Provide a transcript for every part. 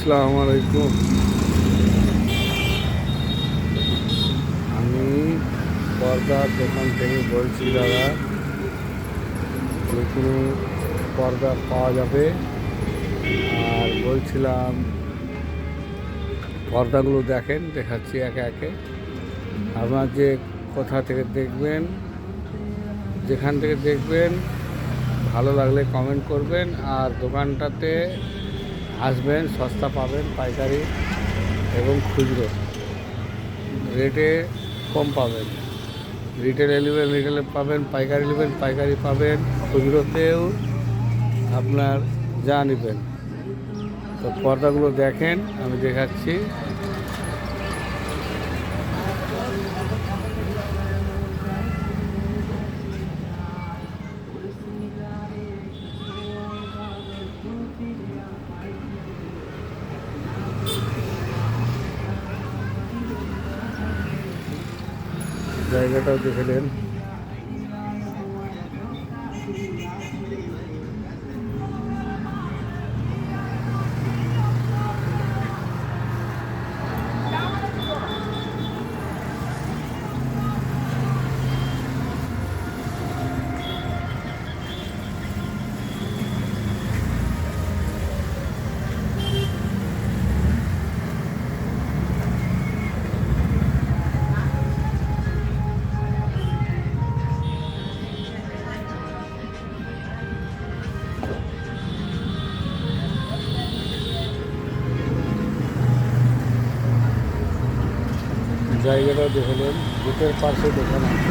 আসসালামু আলাইকুম। আমি পর্দার দোকান থেকে বলছি দাদা, যে কোনো পর্দা পাওয়া যাবে। আর বলছিলাম পর্দাগুলো দেখেন, দেখাচ্ছি একে একে। আপনার যে কোথা থেকে দেখবেন, যেখান থেকে দেখবেন ভালো লাগলে কমেন্ট করবেন। আর দোকানটাতে আসবেন, সস্তা পাবেন, পাইকারি এবং খুচরো রেটে কম পাবেন। রিটেলে নেবেন রিটেলে পাবেন, পাইকারি নেবেন পাইকারি পাবেন, খুচরোতেও আপনার যা নেবেন। তো পর্দাগুলো দেখেন, আমি দেখাচ্ছি। জায়গাটাও দেখে নেন। জায়গাটাও দেখে নেন, গেটের পাশে দোকান আছে।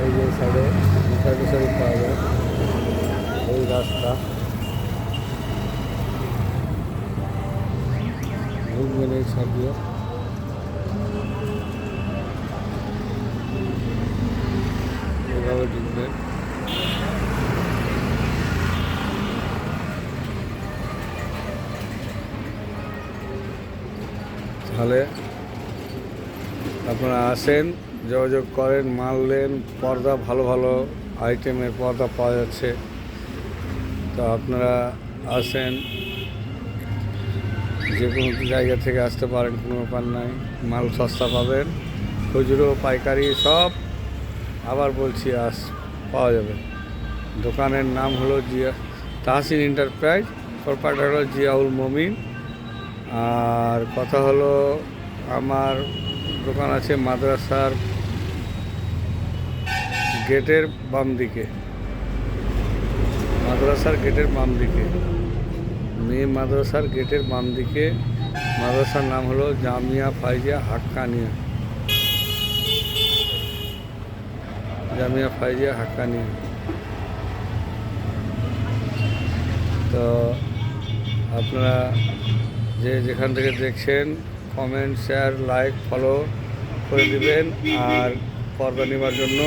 এই যে সাইডে সাইডে পাওয়া যায়, এই রাস্তা ঘুরবেন এই সাইড দিয়ে। এভাবে ঢুকবেন। তাহলে আপনারা আসেন, যোগাযোগ করেন, মাল নেন। পর্দা ভালো ভালো আইটেমের পর্দা পাওয়া যাচ্ছে। তো আপনারা আসেন, যে কোনো জায়গা থেকে আসতে পারেন, কোনো ব্যাপার নাই। মাল সস্তা পাবেন, খুচরো পাইকারি সব। আবার বলছি, পাওয়া যাবে। দোকানের নাম হলো তাহসিন এন্টারপ্রাইজ, প্রোপাইটার হলো জিয়াউল মমিন। আর কথা হলো, আমার দোকান আছে মাদ্রাসার গেটের বাম দিকে, মাদ্রাসার গেটের বাম দিকে, মেয়ে মাদ্রাসার গেটের বাম দিকে। মাদ্রাসার নাম হলো জামিয়া ফাইজিয়া হাক্কানিয়া, জামিয়া ফাইজিয়া হাক্কানিয়া। তো আপনারা যে যেখান থেকে দেখছেন, কমেন্ট, শেয়ার, লাইক, ফলো করে দিবেন। আর পর্দা নেওয়ার জন্য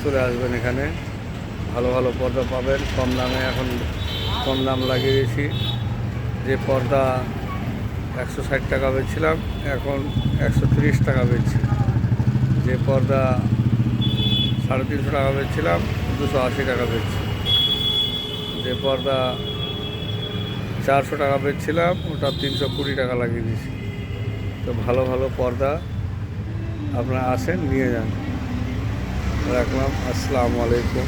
চলে আসবেন এখানে। ভালো ভালো পর্দা পাবেন কম দামে। এখন কম দাম লাগিয়েছি। যে পর্দা 160 টাকা বেচছিলাম, এখন 130 টাকা বেচছি। যে পর্দা 350 টাকা বেচছিলাম, 280 টাকা বেচছি। যে পর্দা 400 টাকা বেচছিলাম, ওটা 320 টাকা লাগিয়ে দিয়েছি। তো ভালো ভালো পর্দা আপনারা আসেন, নিয়ে যান। রাখলাম। আসসালামু আলাইকুম।